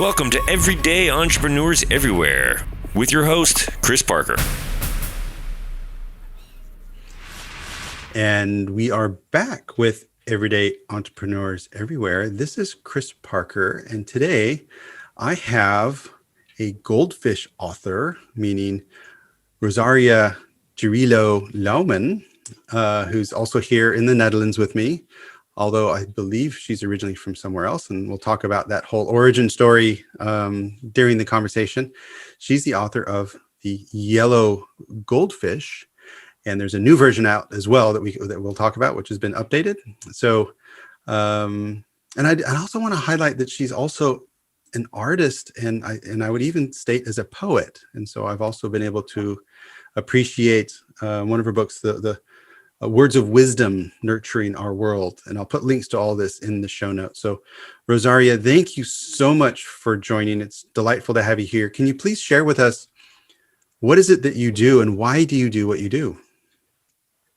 Welcome to Everyday Entrepreneurs Everywhere with your host, Chris Parker. And we are back with Everyday Entrepreneurs Everywhere. This is Chris Parker, and today I have a goldfish author, meaning Rosaria Cirillo Louwman, who's also here in the Netherlands with me, although I believe she's originally from somewhere else, and we'll talk about that whole origin story during the conversation. She's the author of The Yellow Goldfish, and there's a new version out as well that we'll talk about, which has been updated. So, and I also want to highlight that she's also an artist, and I would even state as a poet. And so I've also been able to appreciate one of her books, the Words of Wisdom, Nurturing Our World. And I'll put links to all this in the show notes. So Rosaria, thank you so much for joining. It's delightful to have you here. Can you please share with us, what is it that you do and why do you do what you do?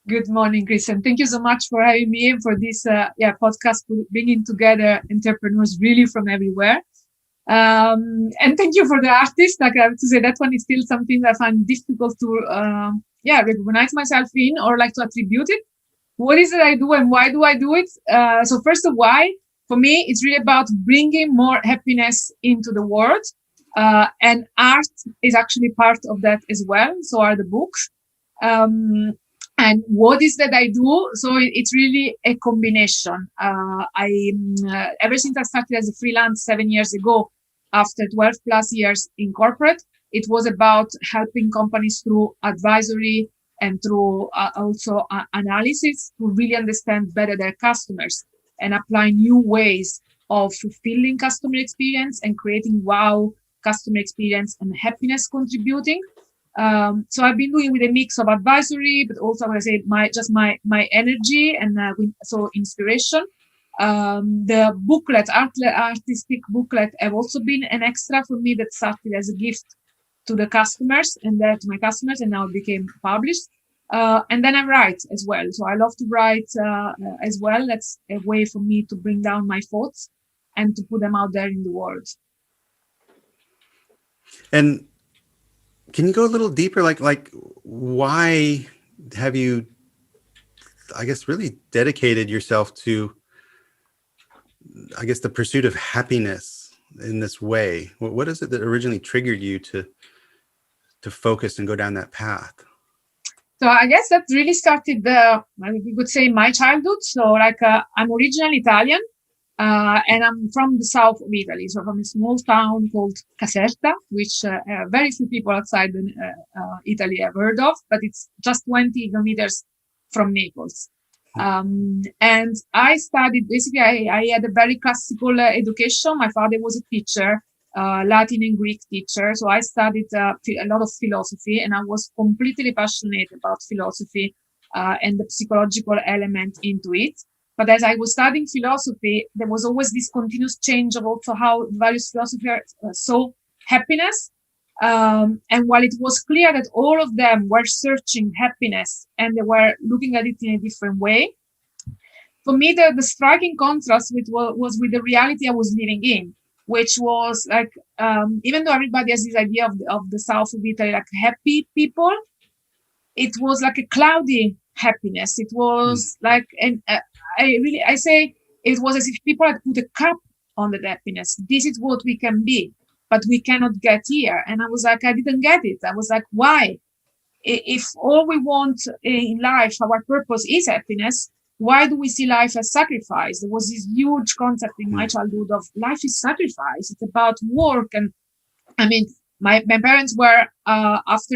Good morning, Chris, and thank you so much for having me and for this podcast, bringing together entrepreneurs really from everywhere. And thank you for the artist. Like I have to say, that one is still something that I find difficult to recognize myself in or like to attribute it. What is it I do and why do I do it? So first of why, for me, it's really about bringing more happiness into the world. And art is actually part of that as well. So are the books. And what is that I do? So it's really a combination. Ever since I started as a freelance 7 years ago, after 12 plus years in corporate, it was about helping companies through advisory and through also analysis to really understand better their customers and apply new ways of fulfilling customer experience and creating wow customer experience and happiness contributing. So I've been doing with a mix of advisory, but also I say my energy and so inspiration. The booklet, artistic booklet, have also been an extra for me that started as a gift to the customers and to my customers, and now it became published. And then I write as well. So I love to write as well. That's a way for me to bring down my thoughts and to put them out there in the world. And can you go a little deeper? Like why have you, I guess, really dedicated yourself to, I guess, the pursuit of happiness in this way? What is it that originally triggered you to focus and go down that path? So I guess that really started we could say my childhood. So I'm originally Italian, and I'm from the south of Italy. So from a small town called Caserta, which very few people outside Italy have heard of, but it's just 20 kilometers from Naples. And I studied, basically, I had a very classical education. My father was a teacher, Latin and Greek teacher. So I studied a lot of philosophy, and I was completely passionate about philosophy and the psychological element into it. But as I was studying philosophy, there was always this continuous change of also how various philosophers saw happiness. And while it was clear that all of them were searching happiness and they were looking at it in a different way, for me, the striking contrast was with the reality I was living in, which was like, even though everybody has this idea of the south of Italy, like happy people, it was like a cloudy happiness. It was like, and I say it was as if people had put a cap on the happiness. This is what we can be, but we cannot get here. And I was like, I didn't get it. I was like, why? If all we want in life, our purpose is happiness, why do we see life as sacrifice? There was this huge concept in my childhood of life is sacrifice. It's about work. And I mean, my parents were after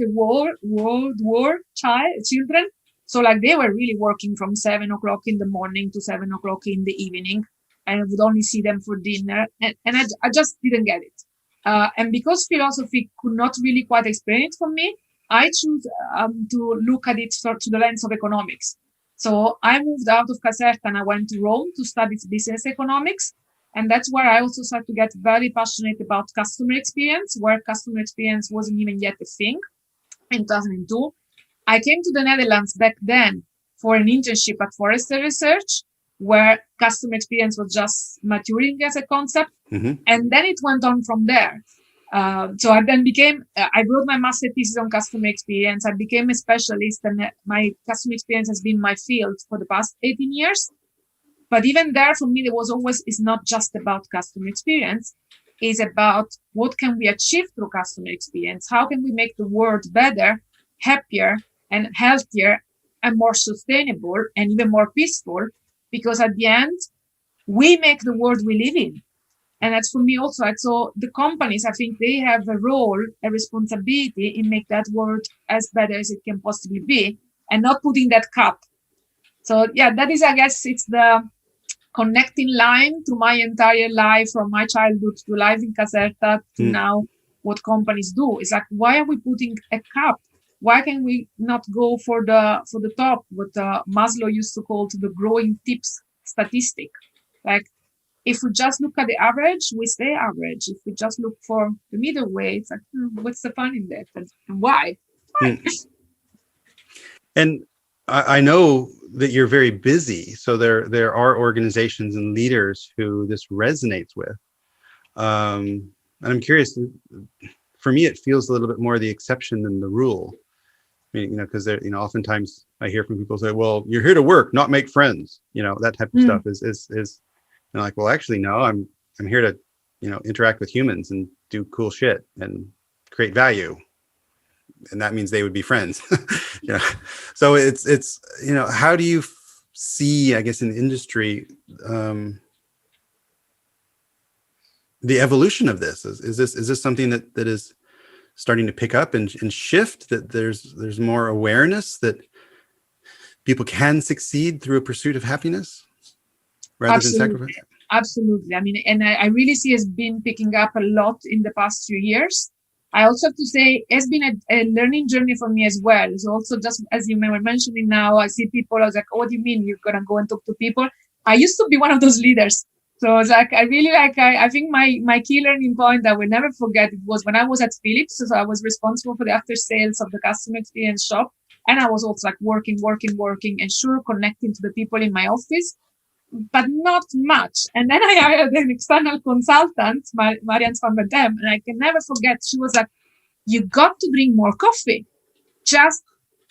World War children. So like they were really working from 7 o'clock in the morning to 7 o'clock in the evening, and I would only see them for dinner. And I just didn't get it. And because philosophy could not really quite explain it for me, I chose to look at it through the lens of economics. So I moved out of Caserta and I went to Rome to study business economics. And that's where I also started to get very passionate about customer experience, where customer experience wasn't even yet a thing in 2002. I came to the Netherlands back then for an internship at Forrester Research, where customer experience was just maturing as a concept. And then it went on from there. So I then I wrote my master thesis on customer experience. I became a specialist, and my customer experience has been my field for the past 18 years. But even there, for me, it's not just about customer experience. It's about what can we achieve through customer experience? How can we make the world better, happier, and healthier, and more sustainable, and even more peaceful? Because at the end, we make the world we live in. And that's for me also. So the companies, I think they have a role, a responsibility in make that world as better as it can possibly be, and not putting that cap. So yeah, that is, I guess, it's the connecting line through my entire life, from my childhood to life in Caserta to now what companies do. It's like, why are we putting a cap? Why can we not go for the top, what Maslow used to call the growing tips statistic? Like, if we just look at the average, we stay average. If we just look for the middle way, it's like, what's the fun in that? And why? And I know that you're very busy. So there are organizations and leaders who this resonates with. And I'm curious, for me, it feels a little bit more the exception than the rule. I mean, because oftentimes I hear from people say, well, you're here to work, not make friends. That type of stuff is and like, well, actually, no, I'm here to, interact with humans and do cool shit and create value. And that means they would be friends. So it's how do you see, I guess, in industry, the evolution of this? Is this something that is starting to pick up and shift, that there's more awareness that people can succeed through a pursuit of happiness rather than sacrifice? Absolutely. I mean, and I really see it's been picking up a lot in the past few years. I also have to say it's been a learning journey for me as well. It's also, just as you were mentioning now, I see people, I was like, oh, what do you mean you're going to go and talk to people? I used to be one of those leaders. So it's like, I think my key learning point I will never forget, it was when I was at Philips. So I was responsible for the after sales of the customer experience shop. And I was also like working, and sure, connecting to the people in my office, but not much. And then I hired an external consultant, Marianne van der Dem, and I can never forget, she was like, you got to drink more coffee. Just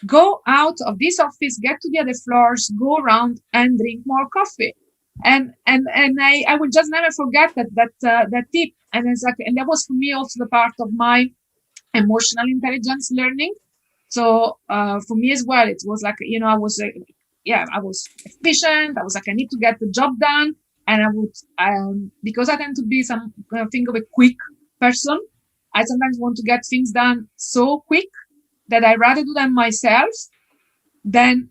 go out of this office, get to the other floors, go around and drink more coffee. And I will just never forget that tip. And it's like, and that was for me also the part of my emotional intelligence learning. So for me as well, it was like, I was efficient. I was like, I need to get the job done. And I would, because I tend to be think of a quick person, I sometimes want to get things done so quick that I rather do them myself than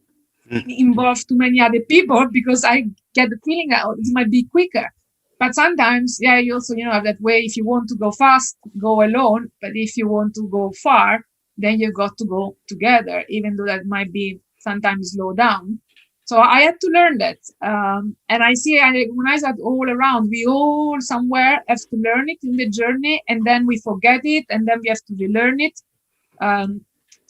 involve too many other people, because I get the feeling that it might be quicker. But sometimes, you also, have that way. If you want to go fast, go alone. But if you want to go far, then you got to go together, even though that might be sometimes slow down. So I had to learn that. And I recognize that all around. We all somewhere have to learn it in the journey, and then we forget it, and then we have to relearn it.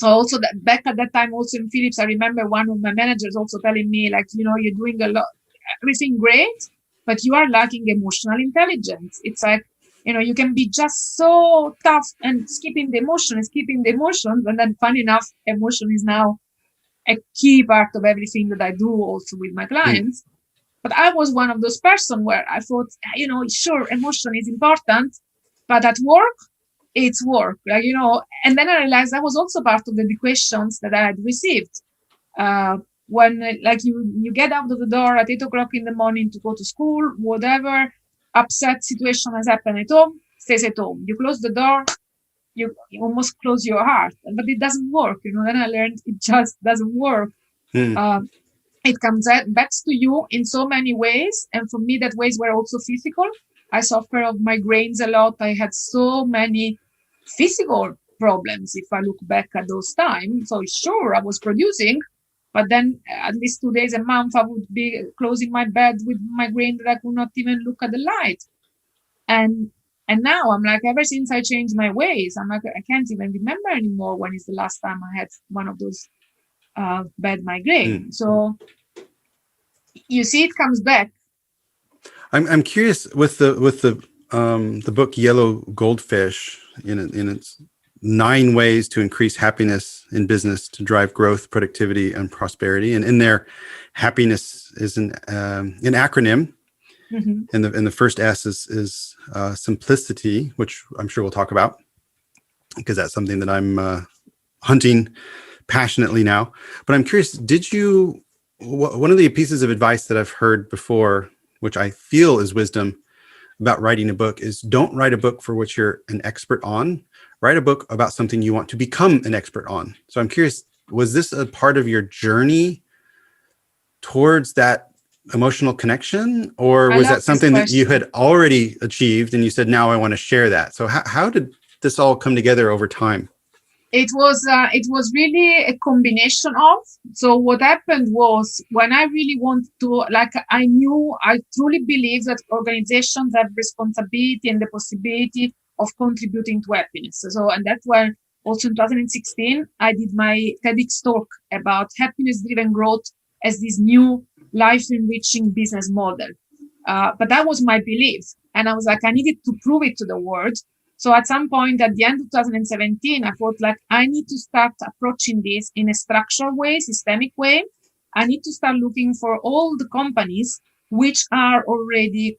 So also that back at that time, also in Philips, I remember one of my managers also telling me, like, you're doing a lot, everything great, but you are lacking emotional intelligence. It's like, you can be just so tough and skipping the emotions. And then funny enough, emotion is now a key part of everything that I do also with my clients. But I was one of those person where I thought, sure, emotion is important, but at work, it's work, and then I realized that was also part of the questions that I had received. When you get out of the door at 8:00 in the morning to go to school, whatever upset situation has happened at home, stays at home. You close the door, you almost close your heart, but it doesn't work. Then I learned it just doesn't work. It comes back to you in so many ways. And for me, that ways were also physical. I suffer of migraines a lot. I had so many physical problems if I look back at those times. So sure, I was producing, but then at least 2 days a month, I would be closing my bed with migraine that I could not even look at the light. And now I'm like, ever since I changed my ways, I'm like, I can't even remember anymore when is the last time I had one of those bad migraine. So you see, it comes back. I'm curious with the the book Yellow Goldfish in its 9 ways to increase happiness in business to drive growth, productivity, and prosperity. And in there, happiness is an acronym. Mm-hmm. And the first S is simplicity, which I'm sure we'll talk about, because that's something that I'm hunting passionately now. But I'm curious, one of the pieces of advice that I've heard before, which I feel is wisdom about writing a book, is don't write a book for which you're an expert on. Write a book about something you want to become an expert on. So I'm curious, was this a part of your journey towards that emotional connection, or was that something that you had already achieved and you said, now I want to share that? So how did this all come together over time? It was really a combination of. So what happened was, when I really wanted to, I truly believe that organizations have responsibility and the possibility of contributing to happiness. So, and that's why also in 2016, I did my TEDx talk about happiness-driven growth as this new life-enriching business model. But that was my belief. And I was like, I needed to prove it to the world. So at some point at the end of 2017, I thought, like, I need to start approaching this in a structured way, systemic way. I need to start looking for all the companies which are already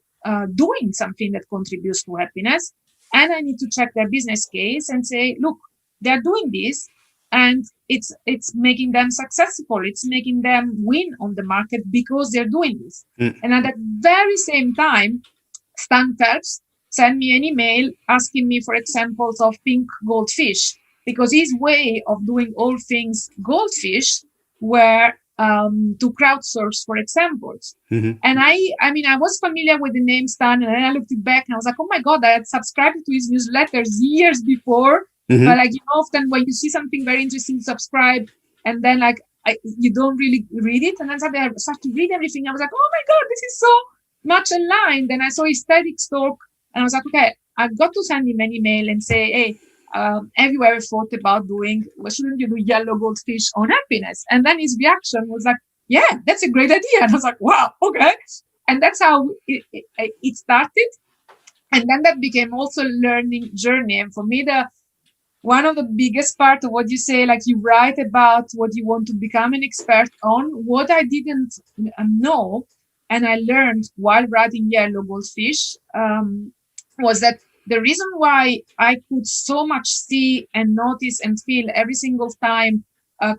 doing something that contributes to happiness. And I need to check their business case and say, look, they're doing this and it's making them successful. It's making them win on the market because they're doing this. And at the very same time, Stan Phelps sent me an email asking me for examples of pink goldfish, because his way of doing all things goldfish were to crowdsource for examples. Mm-hmm. And I was familiar with the name Stan, and then I looked it back and I was like, oh my God, I had subscribed to his newsletters years before. Mm-hmm. But often when you see something very interesting, subscribe, and then you don't really read it. And then suddenly I started to read everything. I was like, oh my God, this is so much aligned. Then I saw his TEDx talk. And I was like, okay, I've got to send him an email and say, hey, have you ever thought about shouldn't you do Yellow Goldfish on happiness? And then his reaction was like, yeah, that's a great idea. And I was like, wow, okay. And that's how it started. And then that became also a learning journey. And for me, one of the biggest part of what you say, like you write about what you want to become an expert on, what I didn't know, and I learned while writing Yellow Goldfish, was that the reason why I could so much see and notice and feel every single time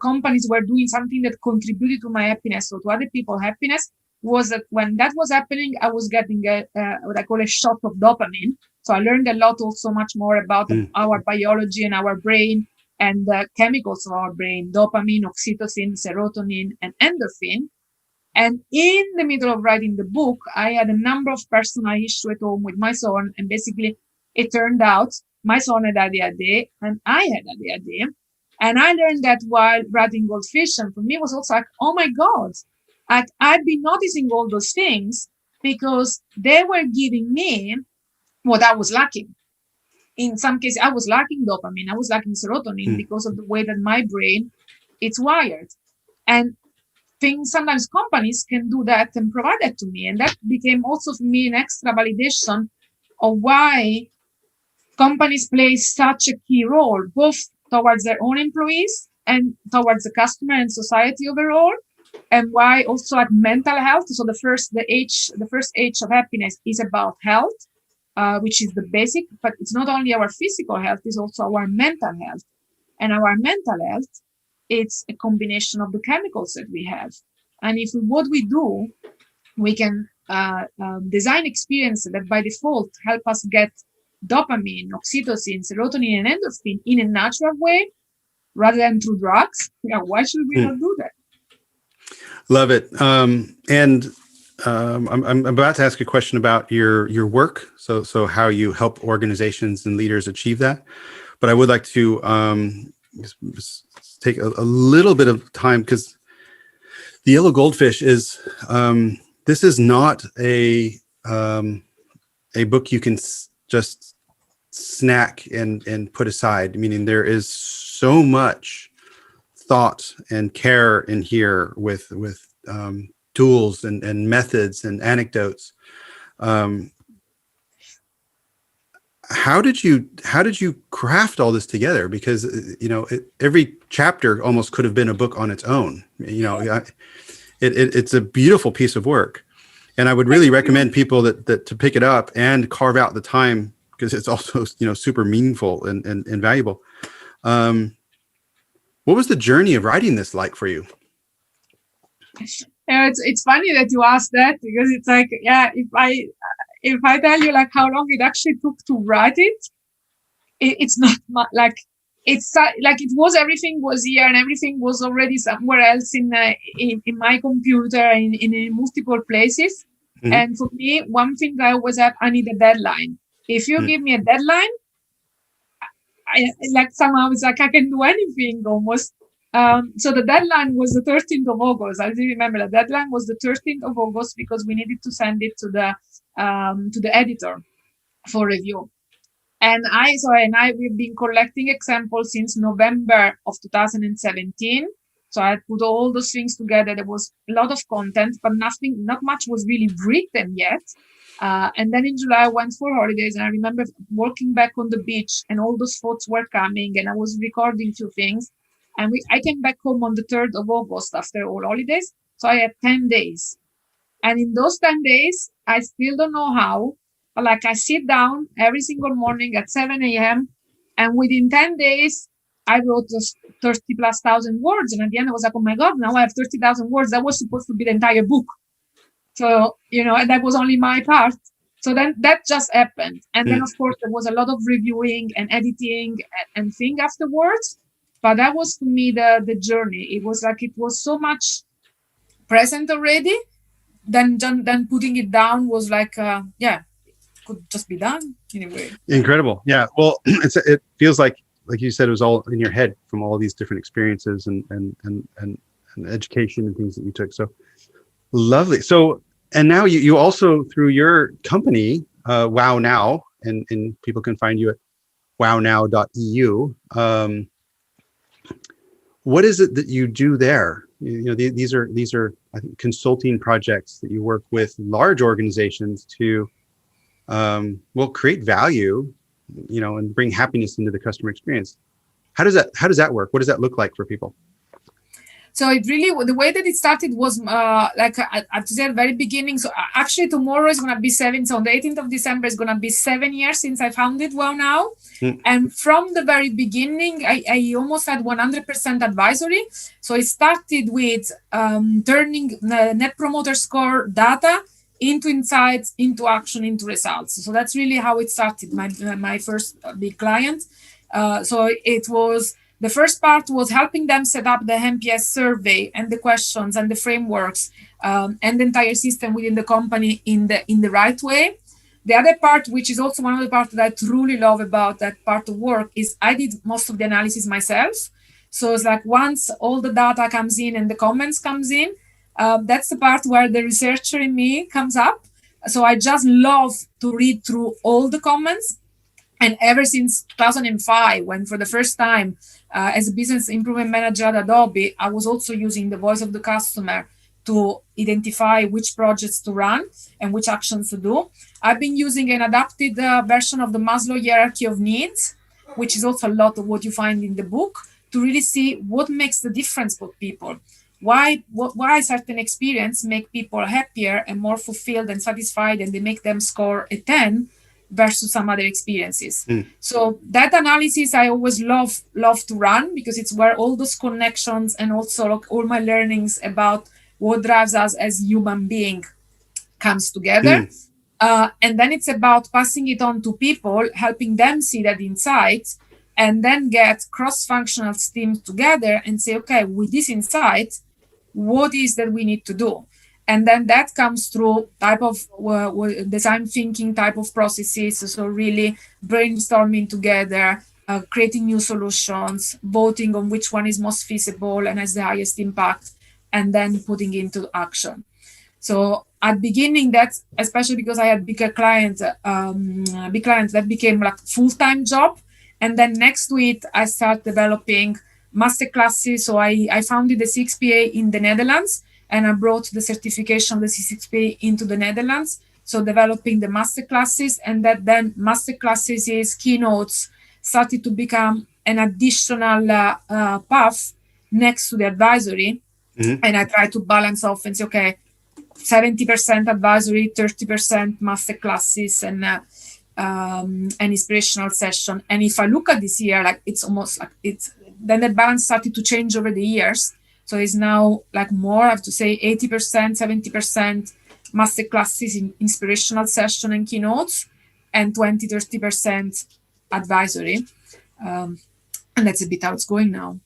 companies were doing something that contributed to my happiness or to other people's happiness was that when that was happening, I was getting what I call a shot of dopamine. So I learned a lot, also much more about our biology and our brain and the chemicals of our brain, dopamine, oxytocin, serotonin, and endorphin. And in the middle of writing the book, I had a number of personal issues at home with my son. And basically, it turned out my son had ADHD and I had ADHD. And I learned that while writing Goldfish. And for me, it was also like, oh my God, I'd been noticing all those things because they were giving me what I was lacking. In some cases, I was lacking dopamine. I was lacking serotonin because of the way that my brain it's wired. And sometimes companies can do that and provide that to me. And that became also for me an extra validation of why companies play such a key role, both towards their own employees and towards the customer and society overall. And why also at mental health. So the first H of happiness is about health, which is the basic, but it's not only our physical health, it's also our mental health. And our mental health, it's a combination of the chemicals that we have. And what we do, we can design experiences that by default help us get dopamine, oxytocin, serotonin, and endorphin in a natural way rather than through drugs. Yeah, why should we not do that? Love it. And I'm about to ask a question about your work. So how you help organizations and leaders achieve that. But I would like to take a little bit of time, because the Yellow Goldfish is this is not a book you can just snack and put aside. Meaning there is so much thought and care in here with tools and methods and anecdotes. how did you craft all this together? Because every chapter almost could have been a book on its own. It's a beautiful piece of work, and I would really recommend people that to pick it up and carve out the time, because it's also super meaningful and valuable. What was the journey of writing this like for you? It's funny that you asked that, because it's like, if I tell you like how long it actually took to write it's not like it's like it was, everything was here and everything was already somewhere else in my computer in multiple places. Mm-hmm. And for me, one thing I always have, I need a deadline. If you give me a deadline, somehow it's like I can do anything almost. So the deadline was the 13th of August. I do remember the deadline was the 13th of August, because we needed to send it to the editor for review. And we've been collecting examples since November of 2017. So I put all those things together. There was a lot of content, but not much was really written yet. And then in July, I went for holidays, and I remember walking back on the beach, and all those thoughts were coming, and I was recording a few things. And I came back home on the 3rd of August after all holidays. So I had 10 days. And in those 10 days, I still don't know how, but like I sit down every single morning at 7 a.m. And within 10 days, I wrote just 30,000+ words. And at the end, I was like, oh my God, now I have 30,000 words. That was supposed to be the entire book. So, and that was only my part. So then that just happened. And then, of course, there was a lot of reviewing and editing and thing afterwards. But that was, to me, the journey. It was like it was so much present already. Then putting it down was like, could just be done anyway. Incredible. Yeah. Well, it feels like you said, it was all in your head from all these different experiences and education and things that you took. So lovely. So, and now you also, through your company, Wow Now, and people can find you at wownow.eu. What is it that you do there? These are I think, consulting projects that you work with large organizations to create value, and bring happiness into the customer experience. How does that work? What does that look like for people? So it really, the way that it started was like I have to say at the very beginning. So actually tomorrow is going to be 7. So on the 18th of December is going to be 7 years since I founded Wow Now. And from the very beginning, I almost had 100% advisory. So it started with turning Net Promoter Score data into insights, into action, into results. So that's really how it started, my first big client. So it was, the first part was helping them set up the NPS survey and the questions and the frameworks and the entire system within the company in the right way. The other part, which is also one of the parts that I truly love about that part of work, is I did most of the analysis myself. So it's like once all the data comes in and the comments comes in, that's the part where the researcher in me comes up. So I just love to read through all the comments. And ever since 2005, when for the first time as a business improvement manager at Adobe, I was also using the voice of the customer to identify which projects to run and which actions to do. I've been using an adapted version of the Maslow hierarchy of needs, which is also a lot of what you find in the book, to really see what makes the difference for people. Why certain experience make people happier and more fulfilled and satisfied, and they make them score a 10 versus some other experiences. So that analysis I always love to run, because it's where all those connections and also all my learnings about what drives us as human being comes together. And then it's about passing it on to people, helping them see that insight, and then get cross-functional teams together and say, okay, with this insight, what is that we need to do? And then that comes through type of design thinking type of processes. So really brainstorming together, creating new solutions, voting on which one is most feasible and has the highest impact, and then putting into action. So at beginning, that's especially because I had big clients that became like full-time job. And then next to it, I started developing masterclasses. So I founded the CXPA in the Netherlands, and I brought the certification of the CXPA into the Netherlands. So developing the master classes, and that then master classes is keynotes started to become an additional path next to the advisory. Mm-hmm. And I try to balance off and say, okay, 70% advisory, 30% master classes, and an inspirational session. And if I look at this year, like it's almost like it's then the balance started to change over the years. So it's now like more, I have to say 80%, 70% master classes in inspirational session and keynotes, and 20, 30% advisory. And that's a bit how it's going now.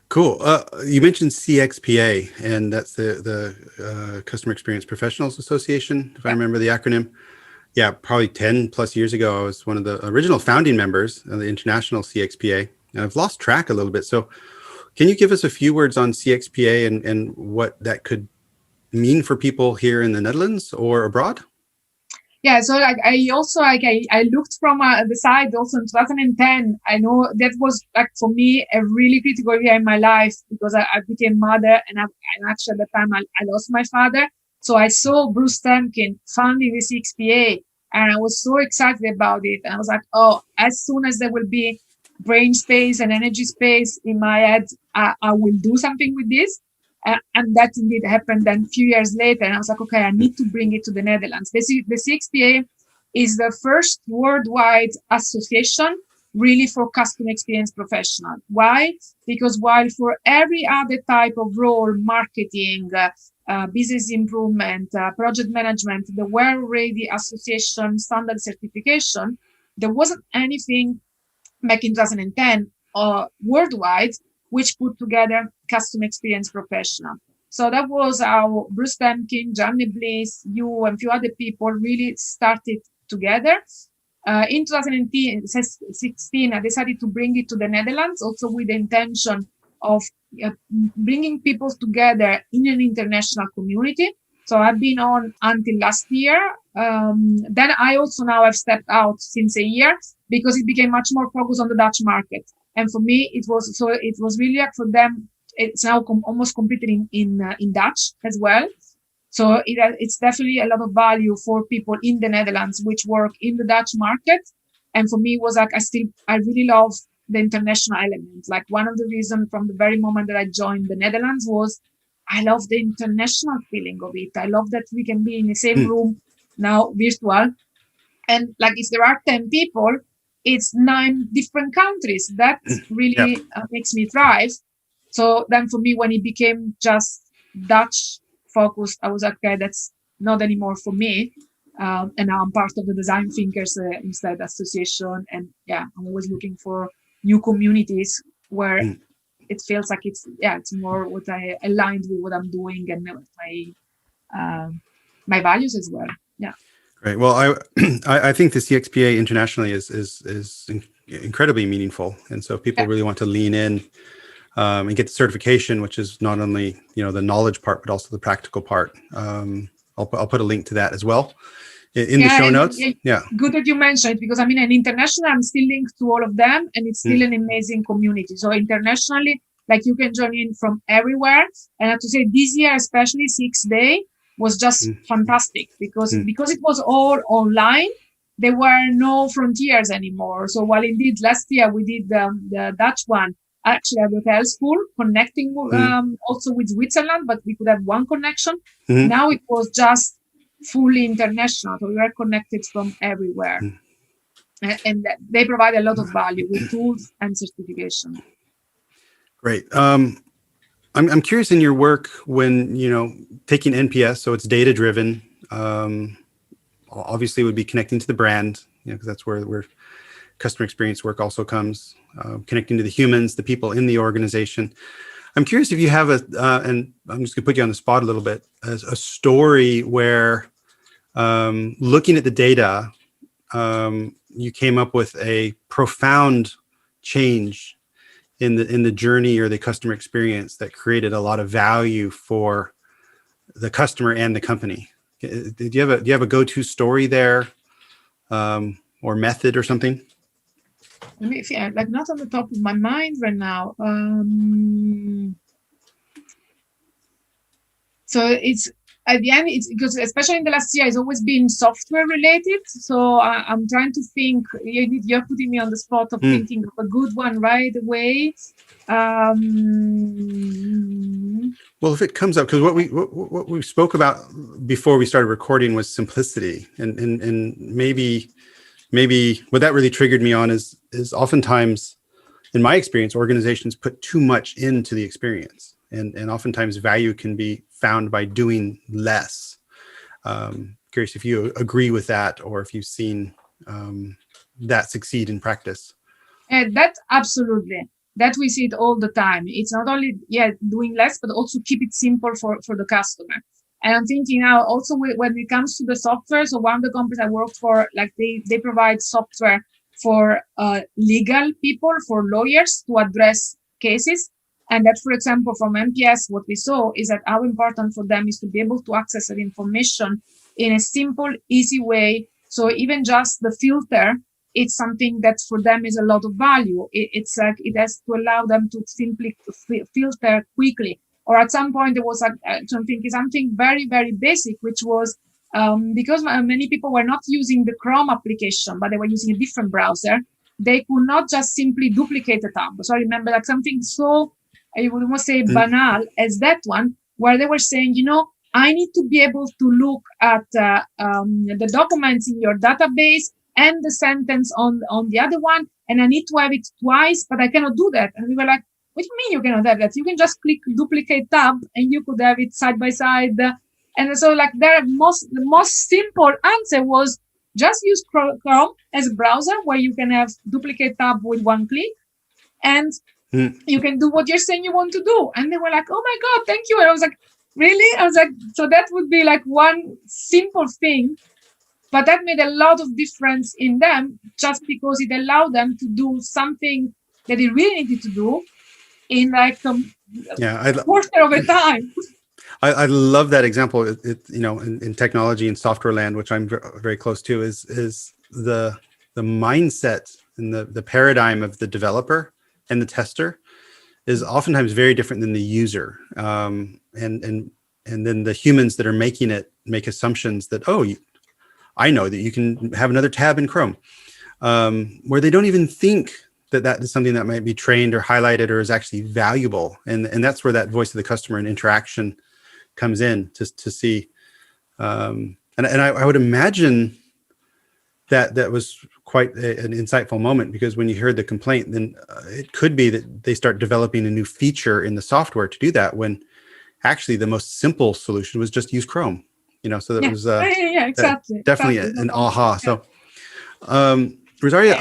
Cool. You mentioned CXPA, and that's the Customer Experience Professionals Association, if I remember the acronym. Yeah, probably 10 plus years ago, I was one of the original founding members of the International CXPA, and I've lost track a little bit. So can you give us a few words on CXPA and what that could mean for people here in the Netherlands or abroad? Yeah, so like I looked from the side also in 2010. I know that was like for me a really critical year in my life because I became mother, and actually at the time I lost my father. So I saw Bruce Temkin founding the CXPA, and I was so excited about it. And I was like, oh, as soon as there will be brain space and energy space in my head, I will do something with this. And that indeed happened then a few years later. And I was like, okay, I need to bring it to the Netherlands. The CXPA is the first worldwide association really for customer experience professional. Why? Because while for every other type of role, marketing, business improvement, project management, there were already association standard certification, there wasn't anything back in 2010 worldwide which put together customer experience professional. So that was how Bruce Temkin, Johnny Bliss, you, and a few other people really started together. In 2016, I decided to bring it to the Netherlands, also with the intention of bringing people together in an international community. So I've been on until last year. Then I also now have stepped out since a year because it became much more focused on the Dutch market. And for me, it was really like for them, it's now almost completely in Dutch as well. So it's definitely a lot of value for people in the Netherlands, which work in the Dutch market. And for me, it was like, I really love the international element. Like one of the reasons from the very moment that I joined the Netherlands was I love the international feeling of it. I love that we can be in the same room now, virtual. And like if there are 10 people, it's 9 different countries. That really makes me thrive. So then for me, when it became just Dutch focused, I was like, okay, that's not anymore for me. And now I'm part of the Design Thinkers instead association. And yeah, I'm always looking for new communities where it feels like it's more what I aligned with what I'm doing and my values as well. Yeah. Great. Well, I think the CXPA internationally is incredibly meaningful, and so if people really want to lean in and get the certification, which is not only the knowledge part but also the practical part. I'll put a link to that as well in the show notes. Good that you mentioned it because I mean, an international, I'm still linked to all of them, and it's still an amazing community. So internationally, like you can join in from everywhere. And I have to say, this year, especially 6 day, was just fantastic because it was all online. There were no frontiers anymore. So while indeed last year we did the Dutch one, actually at the hotel school, connecting also with Switzerland, but we could have one connection. Now it was just fully international. So we were connected from everywhere. And they provide a lot of value with tools and certification. Great. I'm curious in your work when, taking NPS, so it's data driven, obviously would be connecting to the brand, because that's where customer experience work also comes, connecting to the humans, the people in the organization. I'm curious if you have and I'm just gonna put you on the spot a little bit, as a story where looking at the data, you came up with a profound change in the journey or the customer experience that created a lot of value for the customer and the company. Do you have a go-to story there, or method or something? Let me, like not on the top of my mind right now. So at the end, it's because especially in the last year, it's always been software related. So I'm trying to think. You're putting me on the spot of thinking of a good one right away. Well, if it comes up, because what we spoke about before we started recording was simplicity, and maybe what that really triggered me on is oftentimes, in my experience, organizations put too much into the experience, and oftentimes value can be found by doing less. Curious if you agree with that, or if you've seen that succeed in practice. And that absolutely, that we see it all the time. It's not only doing less, but also keep it simple for the customer. And I'm thinking now also when it comes to the software. So one of the companies I worked for, like they provide software for legal people, for lawyers to address cases. And that, for example, from MPS, what we saw is that how important for them is to be able to access that information in a simple, easy way. So even just the filter, it's something that for them is a lot of value. It's like it has to allow them to simply filter quickly. Or at some point there was something very, very basic, which was because many people were not using the Chrome application, but they were using a different browser. They could not just simply duplicate the tab. So I remember like something so, I would almost say banal as that one, where they were saying, I need to be able to look at the documents in your database and the sentence on the other one, and I need to have it twice, but I cannot do that. And we were like, what do you mean you cannot have that? You can just click duplicate tab and you could have it side by side. And so like the most simple answer was just use Chrome as a browser where you can have duplicate tab with one click, and you can do what you're saying you want to do. And they were like, oh my God, thank you. And I was like, really? I was like, so that would be like one simple thing, but that made a lot of difference in them just because it allowed them to do something that they really needed to do in like a quarter of a time. I love that example. In technology and software land, which I'm very close to, is the mindset and the paradigm of the developer and the tester is oftentimes very different than the user. And then the humans that are making it make assumptions that, I know that you can have another tab in Chrome, where they don't even think that is something that might be trained or highlighted or is actually valuable. And that's where that voice of the customer and interaction comes in to see. And I would imagine that was quite an insightful moment, because when you heard the complaint, then it could be that they start developing a new feature in the software to do that, when actually the most simple solution was just use Chrome. So that was exactly. Definitely an aha. So, Rosaria,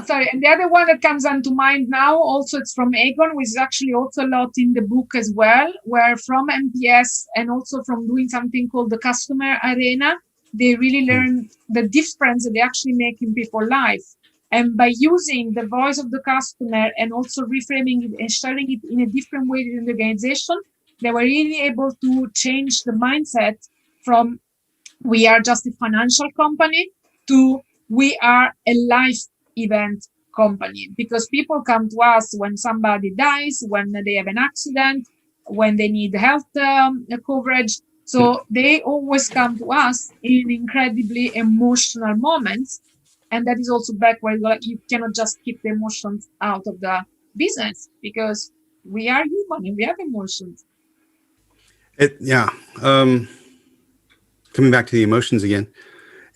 Sorry, and the other one that comes onto mind now, also it's from Aegon, which is actually also a lot in the book as well, where from MPS and also from doing something called the customer arena, they really learn the difference that they actually make in people's life. And by using the voice of the customer and also reframing it and sharing it in a different way in the organization, they were really able to change the mindset from we are just a financial company to we are a life event company, because people come to us when somebody dies, when they have an accident, when they need health coverage. So they always come to us in incredibly emotional moments. And that is also back where you cannot just keep the emotions out of the business, because we are human and we have emotions. Coming back to the emotions again.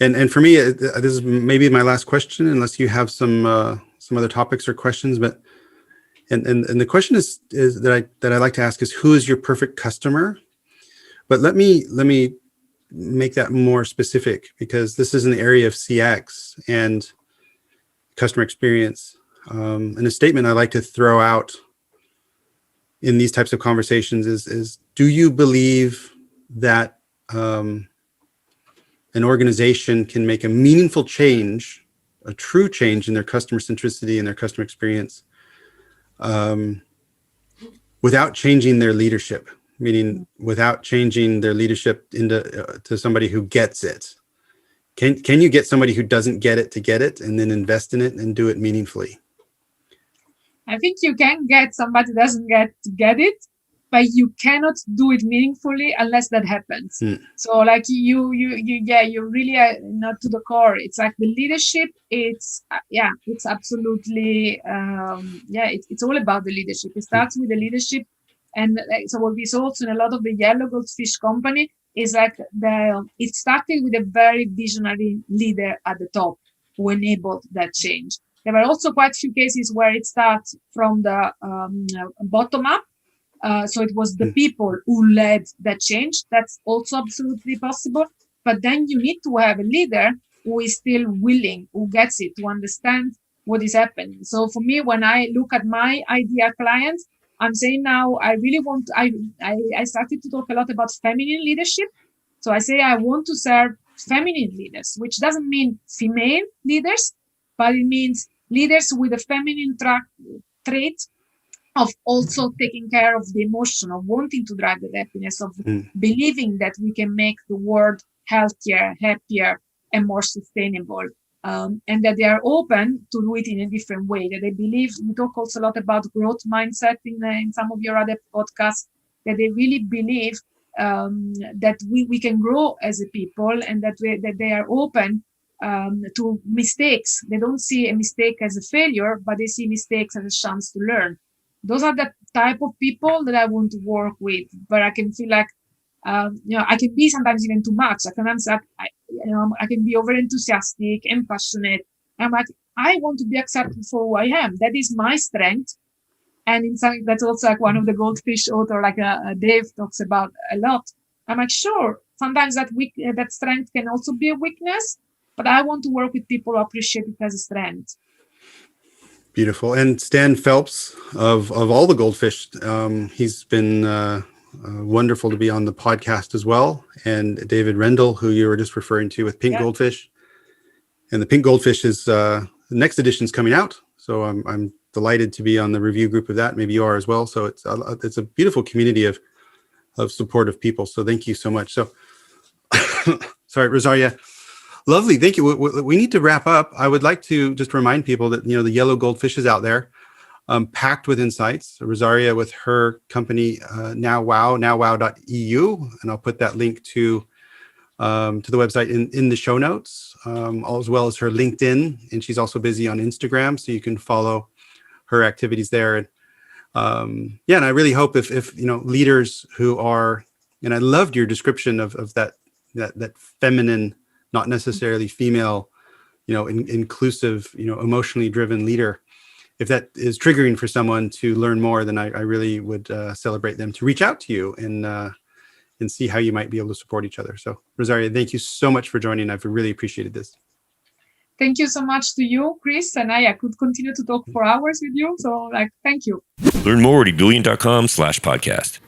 And for me, this is maybe my last question, unless you have some other topics or questions. But and the question is that I like to ask is, who is your perfect customer? But let me make that more specific, because this is an area of CX and customer experience. And a statement I like to throw out in these types of conversations is do you believe that an organization can make a meaningful change, a true change in their customer centricity and their customer experience without changing their leadership, meaning without changing their leadership to somebody who gets it? Can you get somebody who doesn't get it to get it, and then invest in it and do it meaningfully? I think you can get somebody who doesn't get it, but you cannot do it meaningfully unless that happens. So like you really are not to the core. It's like the leadership. It's it's absolutely it's all about the leadership. It starts with the leadership, and so what we saw also in a lot of the yellow goldfish company is like it started with a very visionary leader at the top who enabled that change. There were also quite a few cases where it starts from the bottom up. So it was the people who led that change. That's also absolutely possible. But then you need to have a leader who is still willing, who gets it, to understand what is happening. So for me, when I look at my idea clients, I'm saying now I really want, I started to talk a lot about feminine leadership. So I say I want to serve feminine leaders, which doesn't mean female leaders, but it means leaders with a feminine trait of also taking care of the emotion, of wanting to drive the happiness, of believing that we can make the world healthier, happier, and more sustainable. And that they are open to do it in a different way, that they believe, we talk also a lot about growth mindset in some of your other podcasts, that they really believe that we can grow as a people, and that they are open to mistakes. They don't see a mistake as a failure, but they see mistakes as a chance to learn. Those are the type of people that I want to work with, but I can feel like, I can be sometimes even too much. Sometimes I can be over enthusiastic and passionate. I'm like, I want to be accepted for who I am. That is my strength. And in something that's also like one of the goldfish author, like Dave talks about a lot. I'm like, sure, sometimes that strength can also be a weakness, but I want to work with people who appreciate it as a strength. Beautiful. And Stan Phelps of all the goldfish, he's been wonderful to be on the podcast as well. And David Rendell, who you were just referring to with Pink Goldfish. And the Pink Goldfish is the next edition is coming out. So I'm delighted to be on the review group of that. Maybe you are as well. So it's a beautiful community of supportive people. So thank you so much. So sorry, Rosaria. Lovely. Thank you. We need to wrap up. I would like to just remind people that, the yellow goldfish is out there, packed with insights. Rosaria with her company, nowwow.eu. And I'll put that link to the website in the show notes, as well as her LinkedIn. And she's also busy on Instagram, so you can follow her activities there. And and I really hope if leaders who are, and I loved your description of that feminine, not necessarily female, inclusive, emotionally driven leader. If that is triggering for someone to learn more, then I really would celebrate them to reach out to you and see how you might be able to support each other. So Rosaria, thank you so much for joining. I've really appreciated this. Thank you so much to you, Chris. And I could continue to talk for hours with you. So thank you. Learn more at ebullient.com/podcast.